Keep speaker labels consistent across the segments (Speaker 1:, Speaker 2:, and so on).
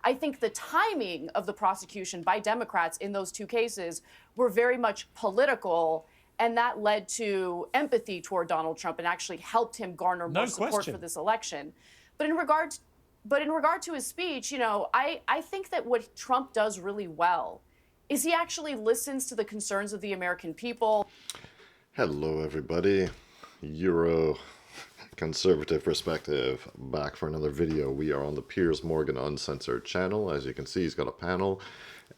Speaker 1: I think the timing of the prosecution by Democrats in those two cases were very much political, and that led to empathy toward Donald Trump and actually helped him garner more support for this election. But in regard to his speech, I think that what Trump does really well is he actually listens to the concerns of the American people.
Speaker 2: Hello, everybody. Euro conservative perspective back for another video. We are on the Piers Morgan Uncensored channel. As you can see, he's got a panel,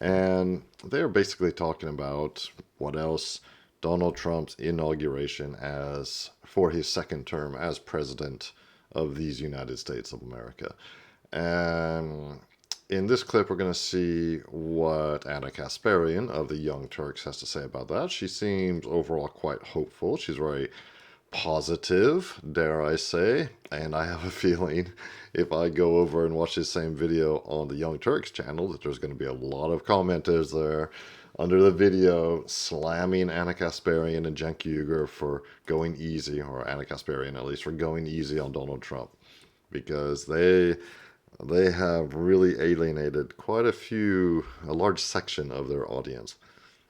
Speaker 2: and they're basically talking about what else Donald Trump's inauguration as for his second term as president of these United States of America. And in this clip, we're going to see what Anna Kasparian of the Young Turks has to say about that. She seems overall quite hopeful. She's very positive, dare I say, and I have a feeling if I go over and watch this same video on the Young Turks channel that there's going to be a lot of commenters there under the video slamming Anna Kasparian and Cenk Uygur for going easy, or Anna Kasparian at least, for going easy on Donald Trump, because they have really alienated quite a large section of their audience.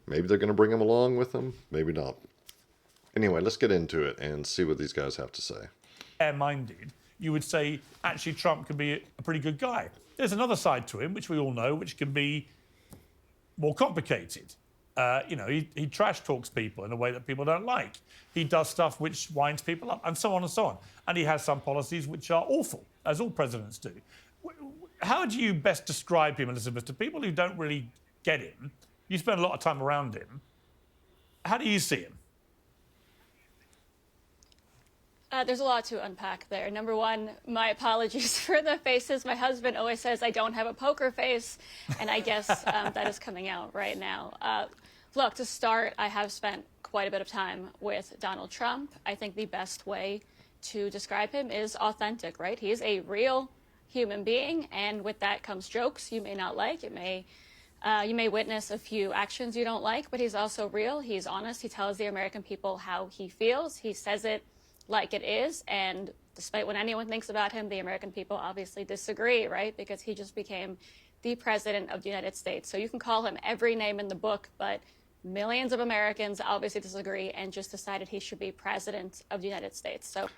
Speaker 2: Maybe they're going to bring him along with them, maybe not. Anyway, let's get into it and see what these guys have to say.
Speaker 3: Fair-minded, you would say, actually, Trump can be a pretty good guy. There's another side to him, which we all know, which can be more complicated. He trash talks people in a way that people don't like. He does stuff which winds people up, and so on and so on. And he has some policies which are awful, as all presidents do. How do you best describe him, Elizabeth, to people who don't really get him? You spend a lot of time around him. How do you see him?
Speaker 4: There's a lot to unpack there. Number one, my apologies for the faces. My husband always says I don't have a poker face, and I guess that is coming out right now. Look, to start, I have spent quite a bit of time with Donald Trump. I think the best way to describe him is authentic, right? He's a real human being, and with that comes jokes you may not like. You may witness a few actions you don't like, but he's also real. He's honest. He tells the American people how he feels. He says it like it is, and despite what anyone thinks about him, the American people obviously disagree, right? Because he just became the president of the United States. So you can call him every name in the book, but millions of Americans obviously disagree and just decided he should be president of the United States. So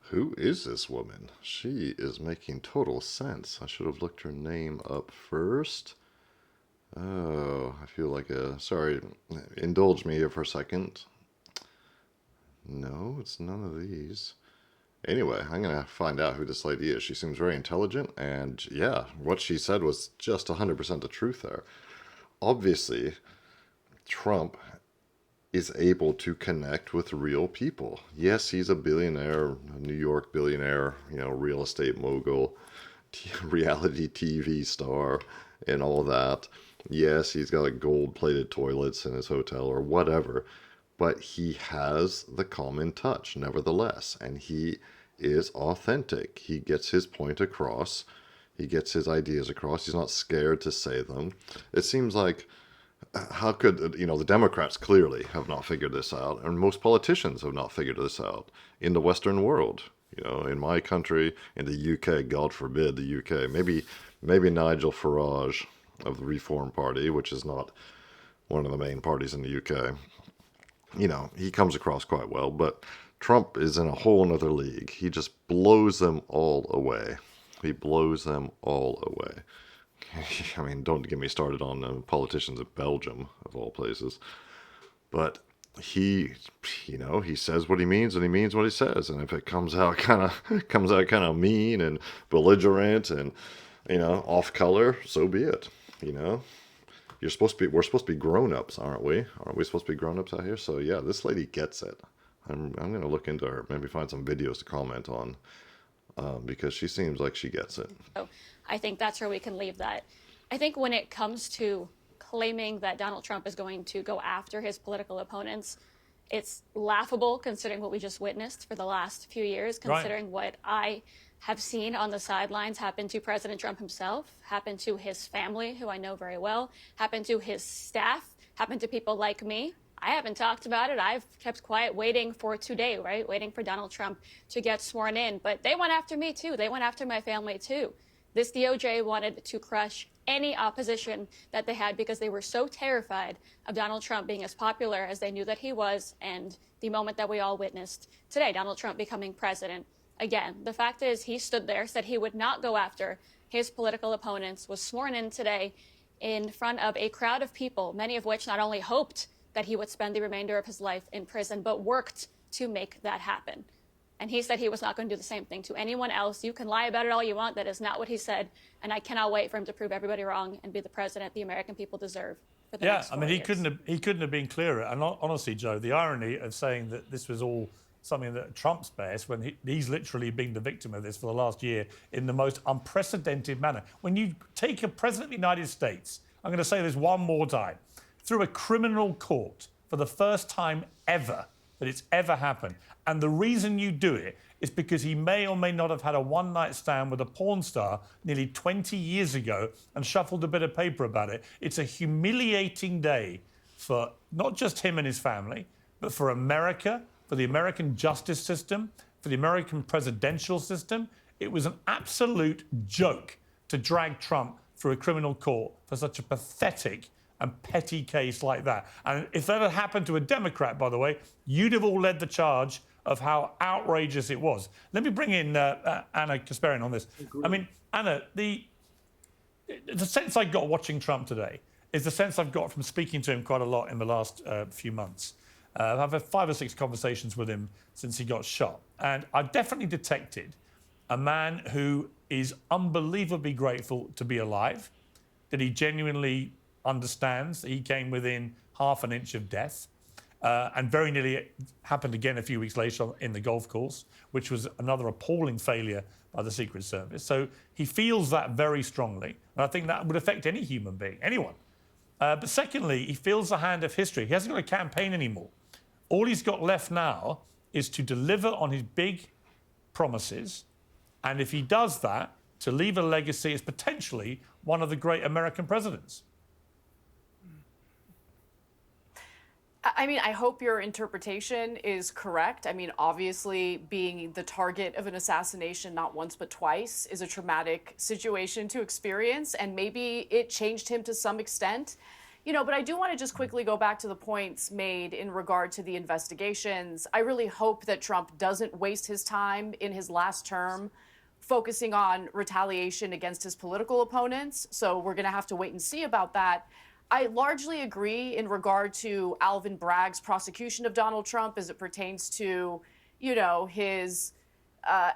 Speaker 2: who is this woman? She is making total sense. I should have looked her name up first. Oh, I feel like sorry, indulge me here for a second. No, it's none of these. Anyway, I'm going to find out who this lady is. She seems very intelligent, and yeah, what she said was just 100% the truth there. Obviously, Trump is able to connect with real people. Yes, he's a billionaire, a New York billionaire, real estate mogul, reality TV star, and all that. Yes, he's got gold-plated toilets in his hotel or whatever. But he has the common touch, nevertheless, and he is authentic. He gets his point across. He gets his ideas across. He's not scared to say them. It seems like, how could, the Democrats clearly have not figured this out, and most politicians have not figured this out in the Western world. In my country, in the UK, God forbid the UK. Maybe Nigel Farage of the Reform Party, which is not one of the main parties in the UK. He comes across quite well, but Trump is in a whole nother league. He just blows them all away. He blows them all away. I mean, don't get me started on politicians of Belgium, of all places. But he says what he means, and he means what he says. And if it comes out kind of mean and belligerent and, off color, so be it, we're supposed to be grown-ups, aren't we? Aren't we supposed to be grown-ups out here? So yeah, this lady gets it. I'm going to look into her, maybe find some videos to comment on, because she seems like she gets it.
Speaker 4: So I think that's where we can leave that. I think when it comes to claiming that Donald Trump is going to go after his political opponents, it's laughable considering what we just witnessed for the last few years, considering what I have seen on the sidelines happen to President Trump himself, happen to his family, who I know very well, happen to his staff, happen to people like me. I haven't talked about it. I've kept quiet waiting for today, right? Waiting for Donald Trump to get sworn in. But they went after me, too. They went after my family, too. This DOJ wanted to crush any opposition that they had because they were so terrified of Donald Trump being as popular as they knew that he was, and the moment that we all witnessed today, Donald Trump becoming president again. The fact is, he stood there, said he would not go after his political opponents, was sworn in today in front of a crowd of people, many of which not only hoped that he would spend the remainder of his life in prison, but worked to make that happen. And he said he was not going to do the same thing to anyone else. You can lie about it all you want. That is not what he said. And I cannot wait for him to prove everybody wrong and be the president the American people deserve for the next 4 years.
Speaker 3: He couldn't have been clearer. And honestly, Joe, the irony of saying that this was all something that Trump's bears when he's literally been the victim of this for the last year in the most unprecedented manner. When you take a president of the United States, I'm going to say this one more time, through a criminal court for the first time ever that it's ever happened. And the reason you do it is because he may or may not have had a one-night stand with a porn star nearly 20 years ago and shuffled a bit of paper about it. It's a humiliating day for not just him and his family, but for America, for the American justice system, for the American presidential system. It was an absolute joke to drag Trump through a criminal court for such a pathetic and petty case like that. And if that had happened to a Democrat, by the way, you'd have all led the charge of how outrageous it was. Let me bring in Anna Kasparian on this. I mean, Anna, the sense I got watching Trump today is the sense I've got from speaking to him quite a lot in the last few months. I've had 5 or 6 conversations with him since he got shot. And I've definitely detected a man who is unbelievably grateful to be alive, that he genuinely understands that he came within half an inch of death, and very nearly it happened again a few weeks later in the golf course, which was another appalling failure by the Secret Service. So he feels that very strongly, and I think that would affect any human being, anyone. But secondly, he feels the hand of history. He hasn't got a campaign anymore. All he's got left now is to deliver on his big promises, and if he does that, to leave a legacy as potentially one of the great American presidents.
Speaker 1: I mean, I hope your interpretation is correct. I mean, obviously, being the target of an assassination not once but twice is a traumatic situation to experience, and maybe it changed him to some extent. You know, but I do want to just quickly go back to the points made in regard to the investigations. I really hope that Trump doesn't waste his time in his last term focusing on retaliation against his political opponents. So we're going to have to wait and see about that. I largely agree in regard to Alvin Bragg's prosecution of Donald Trump as it pertains to, you know, his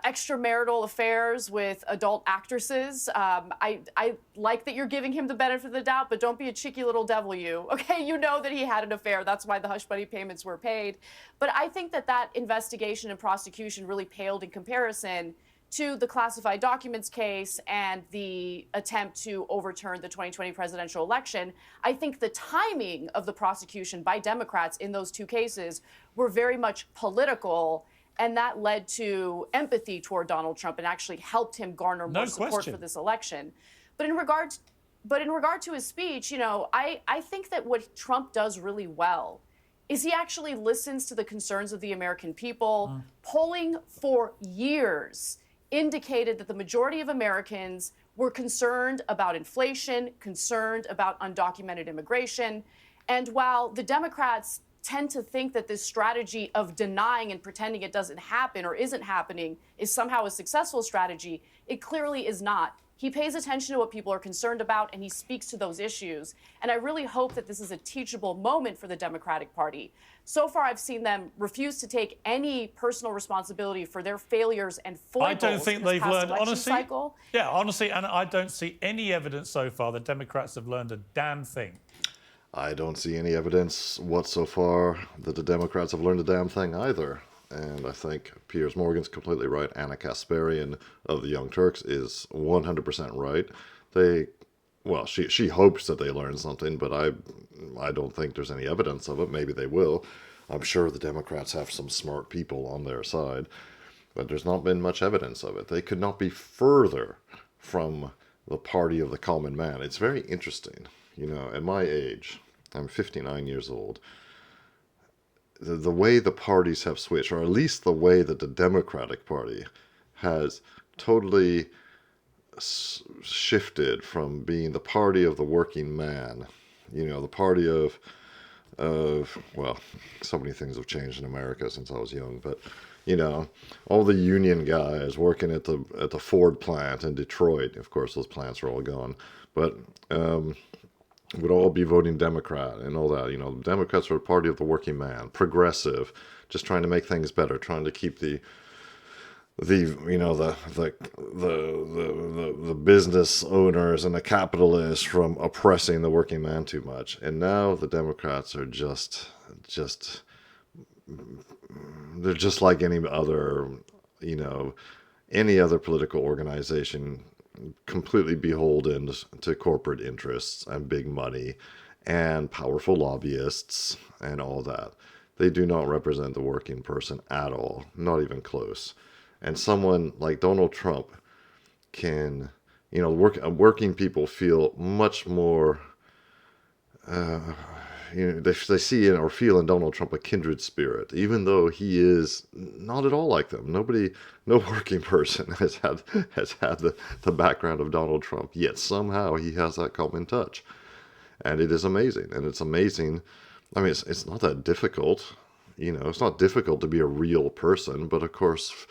Speaker 1: extramarital affairs with adult actresses. I like that you're giving him the benefit of the doubt, but don't be a cheeky little devil, you. Okay, you know that he had an affair. That's why the hush money payments were paid. But I think that that investigation and prosecution really paled in comparison to the classified documents case and the attempt to overturn the 2020 presidential election. I think the timing of the prosecution by Democrats in those 2 cases were very much political, and that led to empathy toward Donald Trump and actually helped him garner more support for this election. But in regard to his speech, you know, I think that what Trump does really well is he actually listens to the concerns of the American people. Polling for years indicated that the majority of Americans were concerned about inflation, concerned about undocumented immigration. And while the Democrats tend to think that this strategy of denying and pretending it doesn't happen or isn't happening is somehow a successful strategy, it clearly is not. He pays attention to what people are concerned about, and he speaks to those issues. And I really hope that this is a teachable moment for the Democratic Party. So far, I've seen them refuse to take any personal responsibility for their failures and foibles.
Speaker 3: I don't think they've learned, honestly.
Speaker 1: Cycle.
Speaker 3: Yeah, honestly, and I don't see any evidence so far that Democrats have learned a damn thing.
Speaker 2: I don't see any evidence whatsoever that the Democrats have learned a damn thing either. And I think Piers Morgan's completely right. Anna Kasparian of the Young Turks is 100% right. She hopes that they learn something, but I don't think there's any evidence of it. Maybe they will. I'm sure the Democrats have some smart people on their side, but there's not been much evidence of it. They could not be further from the party of the common man. It's very interesting. You know, at my age, I'm 59 years old. The way the parties have switched, or at least the way that the Democratic Party has totally shifted from being the party of the working man, the party of well, so many things have changed in America since I was young, but all the union guys working at the Ford plant in Detroit. Of course, those plants are all gone, but would all be voting Democrat and all that. The Democrats are the party of the working man, progressive, just trying to make things better, trying to keep the business owners and the capitalists from oppressing the working man too much. And now the Democrats are they're just like any other political organization, completely beholden to corporate interests and big money and powerful lobbyists and all that. They do not represent the working person at all, not even close. And someone like Donald Trump can, working people feel much more, they see or feel in Donald Trump a kindred spirit, even though he is not at all like them. No working person has had the background of Donald Trump, yet somehow he has that common touch. And it is amazing. And it's amazing. I mean, it's not that difficult. It's not difficult to be a real person, but of course,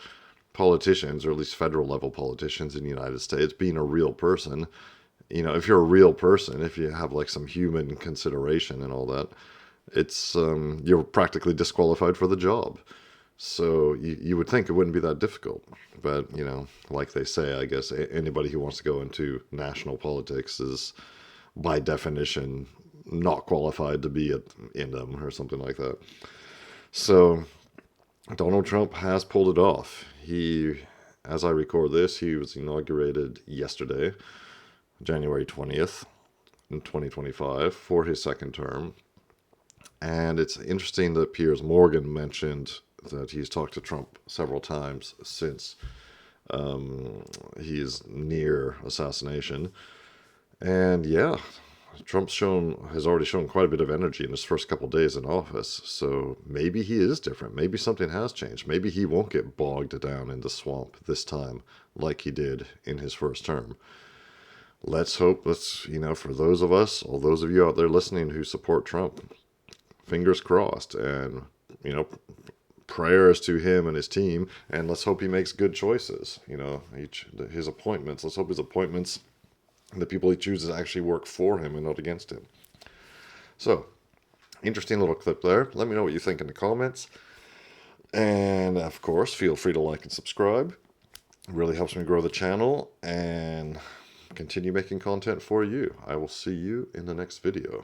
Speaker 2: politicians, or at least federal level politicians in the United States, being a real person, if you're a real person, if you have like some human consideration and all that, it's you're practically disqualified for the job. So you would think it wouldn't be that difficult, but like they say, I guess anybody who wants to go into national politics is by definition not qualified to be in them, or something like that. So Donald Trump has pulled it off. As I record this, he was inaugurated yesterday, January 20th, in 2025, for his second term. And it's interesting that Piers Morgan mentioned that he's talked to Trump several times since he's near assassination. And yeah, Trump's has already shown quite a bit of energy in his first couple of days in office. So maybe he is different. Maybe something has changed. Maybe he won't get bogged down in the swamp this time like he did in his first term. Let's hope, for those of us, all those of you out there listening who support Trump, fingers crossed, and, prayers to him and his team, and let's hope he makes good choices. His appointments, let's hope his appointments, the people he chooses actually work for him and not against him. So, interesting little clip there. Let me know what you think in the comments. And, of course, feel free to like and subscribe. It really helps me grow the channel and continue making content for you. I will see you in the next video.